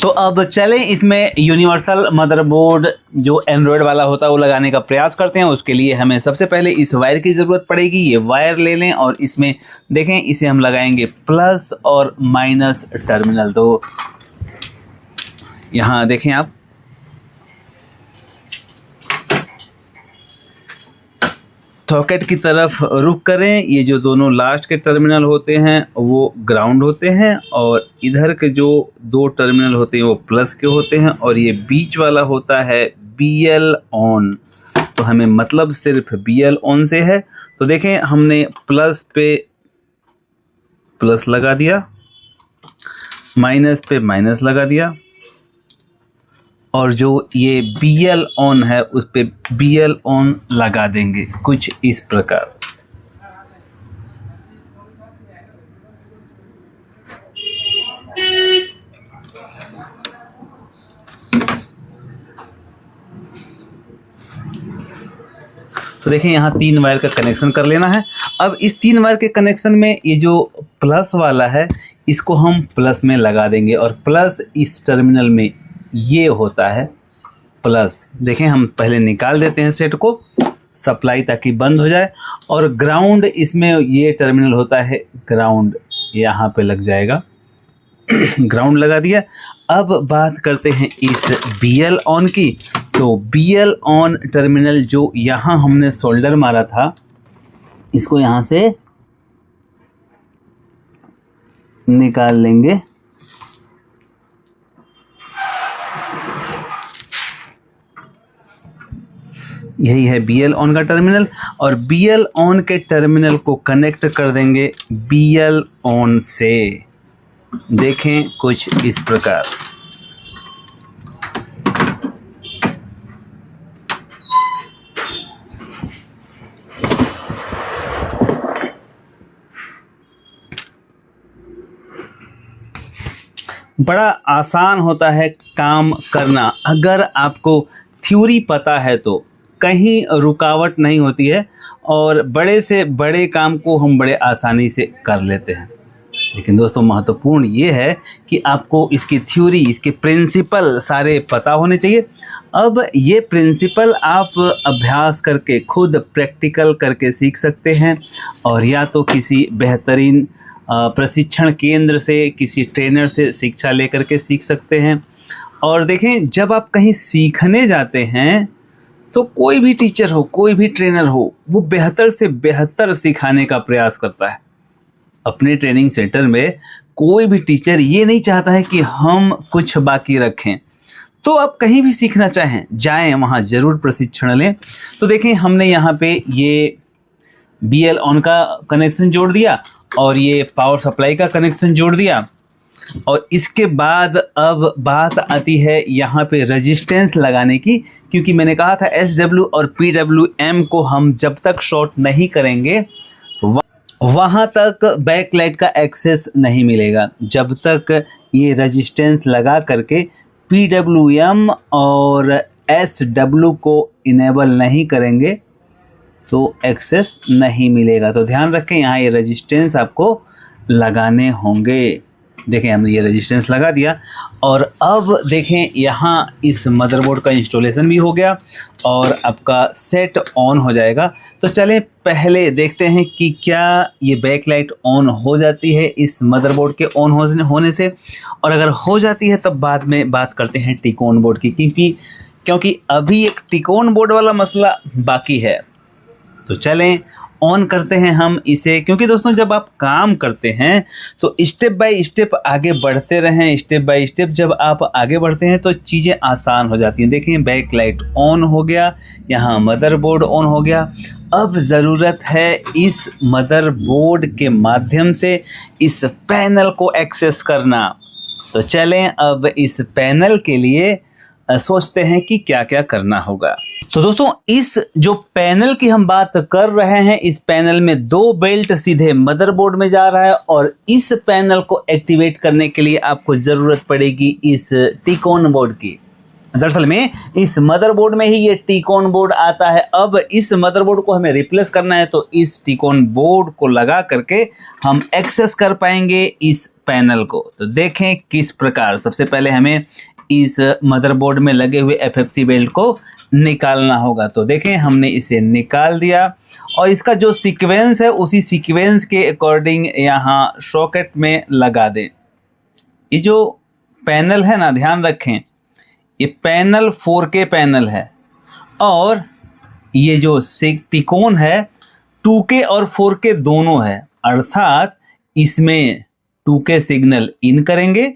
तो अब चलें इसमें यूनिवर्सल मदरबोर्ड जो एंड्रॉयड वाला होता है वो लगाने का प्रयास करते हैं। उसके लिए हमें सबसे पहले इस वायर की ज़रूरत पड़ेगी। ये वायर ले लें और इसमें देखें, इसे हम लगाएंगे प्लस और माइनस टर्मिनल। तो यहाँ देखें आप, सॉकेट की तरफ रुख करें। ये जो दोनों लास्ट के टर्मिनल होते हैं वो ग्राउंड होते हैं और इधर के जो दो टर्मिनल होते हैं वो प्लस के होते हैं और ये बीच वाला होता है BL ऑन। तो हमें मतलब सिर्फ BL ऑन से है। तो देखें, हमने प्लस पे प्लस लगा दिया, माइनस पे माइनस लगा दिया और जो ये BL ऑन है उस पे BL ऑन लगा देंगे कुछ इस प्रकार। तो देखें, यहाँ 3 वायर का कनेक्शन कर लेना है। अब इस 3 वायर के कनेक्शन में ये जो प्लस वाला है इसको हम प्लस में लगा देंगे और प्लस इस टर्मिनल में ये होता है प्लस। देखें, हम पहले निकाल देते हैं सेट को सप्लाई ताकि बंद हो जाए। और ग्राउंड, इसमें ये टर्मिनल होता है ग्राउंड, यहाँ पे लग जाएगा। ग्राउंड लगा दिया। अब बात करते हैं इस BL ऑन की। तो BL ऑन टर्मिनल जो यहाँ हमने सोल्डर मारा था, इसको यहाँ से निकाल लेंगे। यही है BL ऑन का टर्मिनल और BL ऑन के टर्मिनल को कनेक्ट कर देंगे BL ऑन से। देखें कुछ इस प्रकार। बड़ा आसान होता है काम करना अगर आपको थ्योरी पता है तो। कहीं रुकावट नहीं होती है और बड़े से बड़े काम को हम बड़े आसानी से कर लेते हैं। लेकिन दोस्तों, महत्वपूर्ण ये है कि आपको इसकी थ्योरी, इसके प्रिंसिपल सारे पता होने चाहिए। अब ये प्रिंसिपल आप अभ्यास करके, खुद प्रैक्टिकल करके सीख सकते हैं और या तो किसी बेहतरीन प्रशिक्षण केंद्र से, किसी ट्रेनर से शिक्षा लेकर के सीख सकते हैं। और देखें, जब आप कहीं सीखने जाते हैं तो कोई भी टीचर हो, कोई भी ट्रेनर हो, वो बेहतर से बेहतर सिखाने का प्रयास करता है। अपने ट्रेनिंग सेंटर में कोई भी टीचर ये नहीं चाहता है कि हम कुछ बाकी रखें। तो आप कहीं भी सीखना चाहें, जाएं, वहाँ ज़रूर प्रशिक्षण लें। तो देखें, हमने यहाँ पे ये BL ऑन का कनेक्शन जोड़ दिया और ये पावर सप्लाई का कनेक्शन जोड़ दिया। और इसके बाद अब बात आती है यहाँ पे रेजिस्टेंस लगाने की, क्योंकि मैंने कहा था SW और PWM को हम जब तक शॉर्ट नहीं करेंगे वहाँ तक बैकलाइट का एक्सेस नहीं मिलेगा। जब तक ये रेजिस्टेंस लगा करके PWM और SW को इनेबल नहीं करेंगे तो एक्सेस नहीं मिलेगा। तो ध्यान रखें, यहाँ ये रेजिस्टेंस आपको लगाने होंगे। देखें, हमने ये रेजिस्टेंस लगा दिया और अब देखें, यहाँ इस मदरबोर्ड का इंस्टॉलेशन भी हो गया और आपका सेट ऑन हो जाएगा। तो चलें पहले देखते हैं कि क्या ये बैकलाइट ऑन हो जाती है इस मदरबोर्ड के ऑन होने से, और अगर हो जाती है तब बाद में बात करते हैं टिकोन बोर्ड की, क्योंकि अभी एक टिकोन बोर्ड वाला मसला बाकी है। तो चलें ऑन करते हैं हम इसे, क्योंकि दोस्तों जब आप काम करते हैं तो स्टेप बाय स्टेप आगे बढ़ते रहें। स्टेप बाय स्टेप जब आप आगे बढ़ते हैं तो चीज़ें आसान हो जाती हैं। देखें, बैक लाइट ऑन हो गया, यहाँ मदरबोर्ड ऑन हो गया। अब ज़रूरत है इस मदरबोर्ड के माध्यम से इस पैनल को एक्सेस करना। तो चलें अब इस पैनल के लिए सोचते हैं कि क्या क्या करना होगा। तो दोस्तों, इस जो पैनल की हम बात कर रहे हैं, इस पैनल में 2 बेल्ट सीधे मदरबोर्ड में जा रहा है और इस पैनल को एक्टिवेट करने के लिए आपको ज़रूरत पड़ेगी इस टिकोन बोर्ड की। दरअसल में इस मदरबोर्ड में ही ये टीकॉन बोर्ड आता है। अब इस मदरबोर्ड को हमें रिप्लेस करना है तो इस टीकॉन बोर्ड को लगा करके हम एक्सेस कर पाएंगे इस पैनल को। तो देखें किस प्रकार। सबसे पहले हमें इस मदरबोर्ड में लगे हुए FFC बेल्ट को निकालना होगा। तो देखें हमने इसे निकाल दिया और इसका जो सीक्वेंस है उसी सीक्वेंस के अकॉर्डिंग यहाँ सॉकेट में लगा दें। ये जो पैनल है ना, ध्यान रखें, ये पैनल 4K पैनल है और ये जो टीकॉन है 2K और 4K दोनों है, अर्थात इसमें 2K सिग्नल इन करेंगे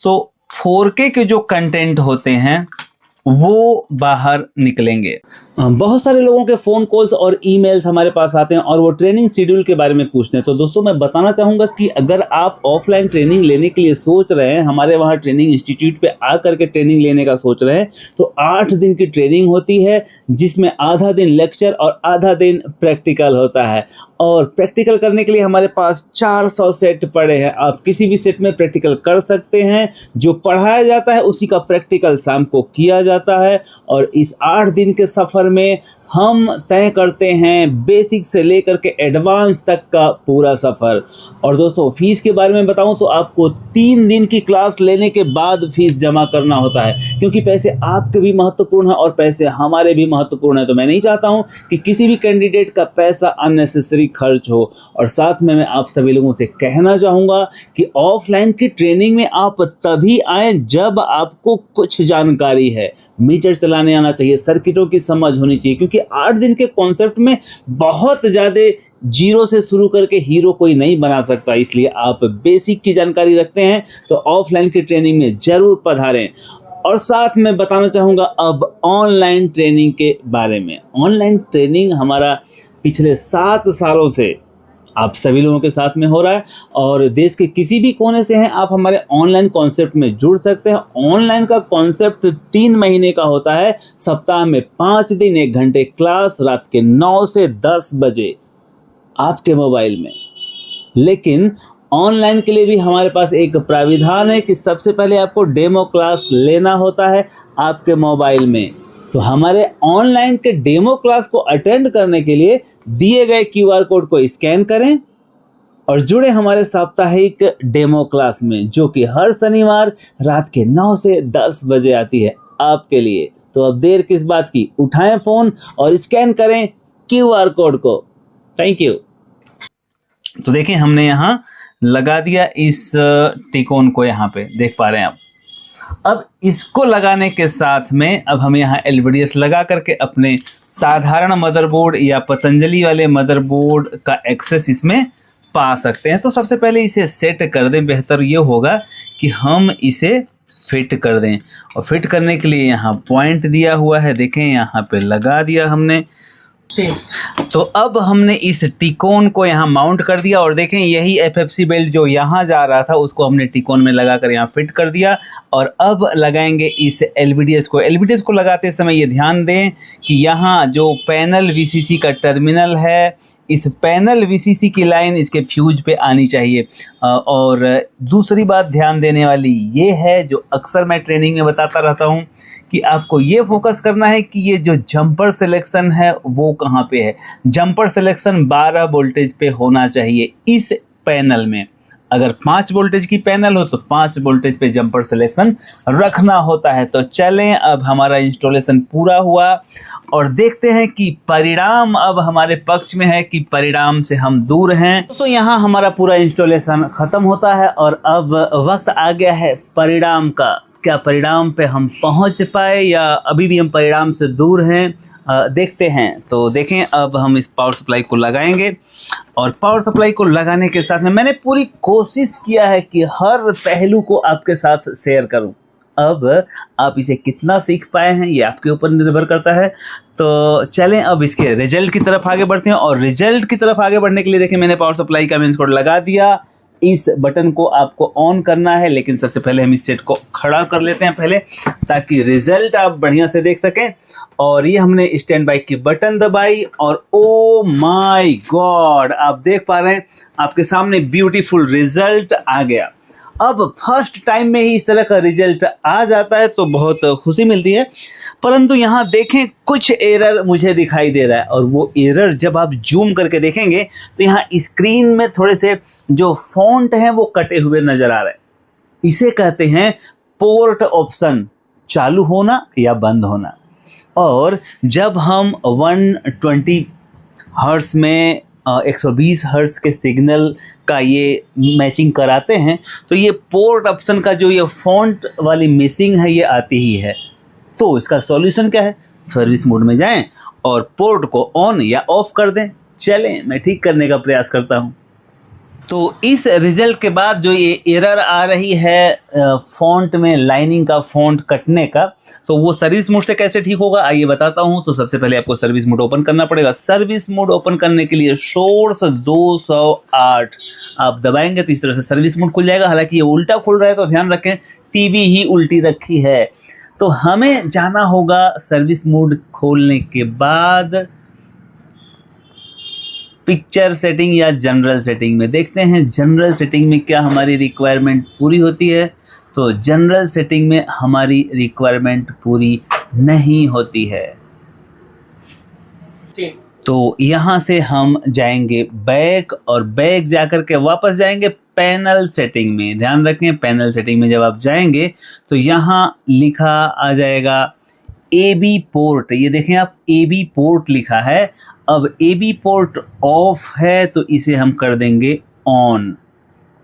तो 4K के जो कंटेंट होते हैं वो बाहर निकलेंगे। बहुत सारे लोगों के फ़ोन कॉल्स और ईमेल्स हमारे पास आते हैं और वो ट्रेनिंग शेड्यूल के बारे में पूछते हैं। तो दोस्तों मैं बताना चाहूँगा कि अगर आप ऑफलाइन ट्रेनिंग लेने के लिए सोच रहे हैं, हमारे वहाँ ट्रेनिंग इंस्टीट्यूट पे आकर के ट्रेनिंग लेने का सोच रहे हैं, तो 8 दिन की ट्रेनिंग होती है जिसमें आधा दिन लेक्चर और आधा दिन प्रैक्टिकल होता है। और प्रैक्टिकल करने के लिए हमारे पास 400 सेट पड़े हैं। आप किसी भी सेट में प्रैक्टिकल कर सकते हैं। जो पढ़ाया जाता है उसी का प्रैक्टिकल शाम को किया जाता है। और इस 8 दिन के सफ़र में हम तय करते हैं बेसिक से लेकर के एडवांस तक का पूरा सफ़र। और दोस्तों फ़ीस के बारे में बताऊं तो आपको 3 दिन की क्लास लेने के बाद फ़ीस जमा करना होता है, क्योंकि पैसे आपके भी महत्वपूर्ण हैं और पैसे हमारे भी महत्वपूर्ण हैं। तो मैं नहीं चाहता हूं कि किसी भी कैंडिडेट का पैसा अननेसेसरी खर्च हो। और साथ में मैं आप सभी लोगों से कहना चाहूँगा कि ऑफलाइन की ट्रेनिंग में आप तभी आएँ जब आपको कुछ जानकारी है। मीटर चलाने आना चाहिए, सर्किटों की समझ होनी चाहिए, क्योंकि 8 दिन के कॉन्सेप्ट में बहुत ज़्यादा जीरो से शुरू करके हीरो कोई नहीं बना सकता। इसलिए आप बेसिक की जानकारी रखते हैं तो ऑफलाइन की ट्रेनिंग में ज़रूर पधारें। और साथ में बताना चाहूँगा अब ऑनलाइन ट्रेनिंग के बारे में। ऑनलाइन ट्रेनिंग हमारा पिछले 7 सालों से आप सभी लोगों के साथ में हो रहा है और देश के किसी भी कोने से हैं आप हमारे ऑनलाइन कॉन्सेप्ट में जुड़ सकते हैं। ऑनलाइन का कॉन्सेप्ट 3 महीने का होता है। सप्ताह में 5 दिन 1 घंटे क्लास, रात के 9 से 10 बजे आपके मोबाइल में। लेकिन ऑनलाइन के लिए भी हमारे पास एक प्राविधान है कि सबसे पहले आपको डेमो क्लास लेना होता है आपके मोबाइल में। तो हमारे ऑनलाइन के डेमो क्लास को अटेंड करने के लिए दिए गए QR कोड को स्कैन करें और जुड़े हमारे साप्ताहिक डेमो क्लास में, जो कि हर शनिवार रात के 9 से 10 बजे आती है आपके लिए। तो अब देर किस बात की, उठाएं फ़ोन और स्कैन करें QR कोड को। Thank you. तो देखें हमने यहाँ लगा दिया इस टीकॉन को, यहाँ पे देख पा रहे हैं आप। अब इसको लगाने के साथ में अब हम यहाँ LVDS लगा करके अपने साधारण मदरबोर्ड या पतंजलि वाले मदरबोर्ड का एक्सेस इसमें पा सकते हैं। तो सबसे पहले इसे सेट कर दें। बेहतर ये होगा कि हम इसे फिट कर दें और फिट करने के लिए यहाँ पॉइंट दिया हुआ है, देखें यहाँ पे लगा दिया हमने। तो अब हमने इस टीकॉन को यहाँ माउंट कर दिया और देखें यही FFC बेल्ट जो यहाँ जा रहा था उसको हमने टीकॉन में लगाकर यहाँ फिट कर दिया। और अब लगाएंगे इस LVDS को। LVDS को लगाते समय ये ध्यान दें कि यहाँ जो पैनल VCC का टर्मिनल है, इस पैनल VCC की लाइन इसके फ्यूज पे आनी चाहिए। और दूसरी बात ध्यान देने वाली ये है, जो अक्सर मैं ट्रेनिंग में बताता रहता हूँ, कि आपको ये फोकस करना है कि ये जो जंपर सिलेक्शन है वो कहाँ पे है। जंपर सिलेक्शन 12 वोल्टेज पे होना चाहिए इस पैनल में। अगर 5 वोल्टेज की पैनल हो तो 5 वोल्टेज पे जंपर सिलेक्शन रखना होता है। तो चलें, अब हमारा इंस्टॉलेशन पूरा हुआ और देखते हैं कि परिणाम अब हमारे पक्ष में है कि परिणाम से हम दूर हैं। तो यहाँ हमारा पूरा इंस्टॉलेशन ख़त्म होता है और अब वक्त आ गया है परिणाम का। क्या परिणाम पे हम पहुंच पाए या अभी भी हम परिणाम से दूर हैं, देखते हैं। तो देखें अब हम इस पावर सप्लाई को लगाएंगे और पावर सप्लाई को लगाने के साथ में मैंने पूरी कोशिश किया है कि हर पहलू को आपके साथ शेयर करूं। अब आप इसे कितना सीख पाए हैं ये आपके ऊपर निर्भर करता है। तो चलें अब इसके रिजल्ट की तरफ आगे बढ़ते हैं। और रिजल्ट की तरफ आगे बढ़ने के लिए देखें मैंने पावर सप्लाई का मेंस कोड लगा दिया। इस बटन को आपको ऑन करना है, लेकिन सबसे पहले हम इस सेट को खड़ा कर लेते हैं पहले, ताकि रिजल्ट आप बढ़िया से देख सकें। और ये हमने स्टैंड बाय की बटन दबाई और ओ माय गॉड, आप देख पा रहे हैं आपके सामने ब्यूटीफुल रिजल्ट आ गया। अब फर्स्ट टाइम में ही इस तरह का रिजल्ट आ जाता है तो बहुत खुशी मिलती है। परंतु यहाँ देखें कुछ एरर मुझे दिखाई दे रहा है, और वो एरर जब आप जूम करके देखेंगे तो यहाँ स्क्रीन में थोड़े से जो फॉन्ट हैं वो कटे हुए नज़र आ रहे हैं। इसे कहते हैं पोर्ट ऑप्शन चालू होना या बंद होना। और जब हम 120 हर्ट्ज में 120 हर्ट्ज के सिग्नल का ये मैचिंग कराते हैं तो ये पोर्ट ऑप्शन का जो ये फॉन्ट वाली मिसिंग है ये आती ही है। तो इसका सॉल्यूशन क्या है? सर्विस मोड में जाएं और पोर्ट को ऑन या ऑफ कर दें। चलें मैं ठीक करने का प्रयास करता हूं। तो इस रिजल्ट के बाद जो ये एरर आ रही है फॉन्ट में लाइनिंग का, फॉन्ट कटने का, तो वो सर्विस मोड से कैसे ठीक होगा आइए बताता हूं। तो सबसे पहले आपको सर्विस मोड ओपन करना पड़ेगा। सर्विस मोड ओपन करने के लिए सोर्स 208 आप दबाएंगे तो इस तरह से सर्विस मोड खुल जाएगा। हालांकि ये उल्टा खुल रहा है तो ध्यान रखें, टीवी ही उल्टी रखी है। तो हमें जाना होगा सर्विस मोड खोलने के बाद पिक्चर सेटिंग या जनरल सेटिंग में। देखते हैं जनरल सेटिंग में क्या हमारी रिक्वायरमेंट पूरी होती है। तो जनरल सेटिंग में हमारी रिक्वायरमेंट पूरी नहीं होती है। तो यहाँ से हम जाएंगे बैक, और बैक जाकर के वापस जाएंगे पैनल सेटिंग में। ध्यान रखें पैनल सेटिंग में जब आप जाएंगे तो यहाँ लिखा आ जाएगा AB पोर्ट। ये देखें आप AB पोर्ट लिखा है। अब AB पोर्ट ऑफ है तो इसे हम कर देंगे ऑन।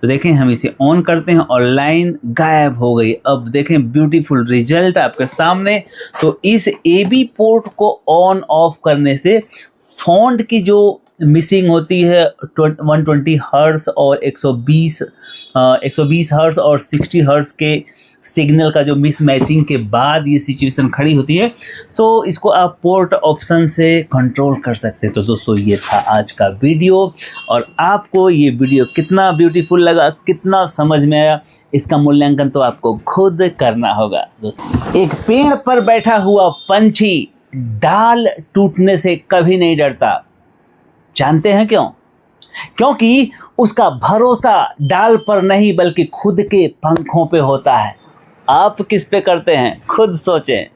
तो देखें हम इसे ऑन करते हैं और लाइन गायब हो गई। अब देखें ब्यूटीफुल रिजल्ट आपके सामने। तो इस AB पोर्ट को ऑन ऑफ करने से फॉन्ट की जो मिसिंग होती है 120 हर्ट्ज और 120 हर्ट्ज और 60 हर्ट्ज के सिग्नल का जो मिस मैचिंग के बाद ये सिचुएशन खड़ी होती है, तो इसको आप पोर्ट ऑप्शन से कंट्रोल कर सकते हैं। तो दोस्तों ये था आज का वीडियो, और आपको ये वीडियो कितना ब्यूटीफुल लगा, कितना समझ में आया, इसका मूल्यांकन तो आपको खुद करना होगा। दोस्तों एक पेड़ पर बैठा हुआ पंछी डाल टूटने से कभी नहीं डरता। जानते हैं क्यों? क्योंकि उसका भरोसा डाल पर नहीं बल्कि खुद के पंखों पे होता है। आप किस पे करते हैं खुद सोचें।